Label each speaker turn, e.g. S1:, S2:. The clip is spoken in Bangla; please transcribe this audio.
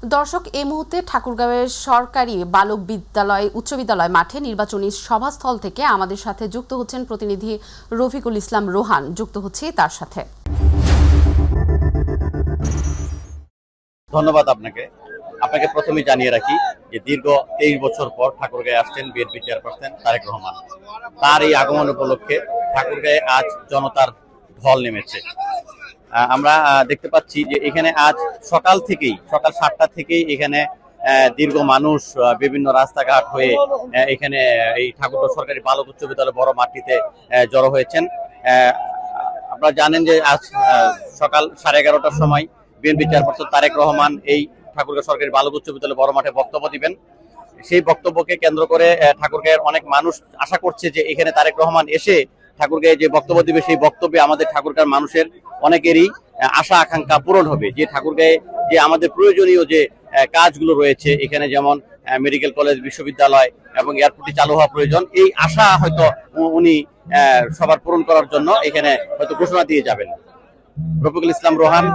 S1: দর্শক, এই মুহূর্তে ঠাকুরগাঁওয়ের সরকারি বালক বিদ্যালয় উচ্চ বিদ্যালয় মাঠে নির্বাচনী সভাস্থল থেকে আমাদের সাথে যুক্ত হচ্ছেন প্রতিনিধি রফিকুল ইসলাম রোহান। যুক্ত হচ্ছে তার সাথে।
S2: ধন্যবাদ আপনাকে। প্রথমেই জানিয়ে রাখি যে দীর্ঘ 23 বছর পর ঠাকুরগাঁয়ে আসছেন বিএনপি চেয়ারপারসন তারেক রহমান। তার এই আগমন উপলক্ষে ঠাকুরগাঁয়ে আজ জনতার ঢল নেমেছে। আমরা দেখতে পাচ্ছি যে এখানে আজ সকাল 7টা থেকেই এখানে দীর্ঘ মানুষ বিভিন্ন রাস্তাঘাট হয়ে এখানে এই ঠাকুরগাঁও সরকারি বালক উচ্চ বিদ্যালয় বড় মাঠটিতে জড়ো হয়েছেন। আপনারা জানেন যে আজ সকাল 11:30টার সময় বিএনপি চেয়ারপারসন তারেক রহমান এই ঠাকুরগাঁও সরকারি বালক উচ্চ বিদ্যালয় বড় মাঠে বক্তব্য দিবেন। সেই বক্তব্যকে কেন্দ্র করে ঠাকুরগাঁয়ের অনেক মানুষ আশা করছে যে এখানে তারেক রহমান এসে ঠাকুরগাঁয়ে যে বক্তব্য দিবে সেই বক্তব্যে আমাদের ঠাকুরগাঁর মানুষের অনেকেরই আশা আকাঙ্ক্ষা পূরণ হবে। যে ঠাকুরগাঁয়ে যে আমাদের প্রয়োজনীয় যে কাজগুলো রয়েছে, এখানে যেমন মেডিকেল কলেজ, বিশ্ববিদ্যালয় এবং এয়ারপোর্টটি চালু হওয়া প্রয়োজন, এই আশা হয়তো উনি সবার পূরণ করার জন্য এখানে হয়তো ঘোষণা দিয়ে যাবেন। রফিকুল ইসলাম রোহান,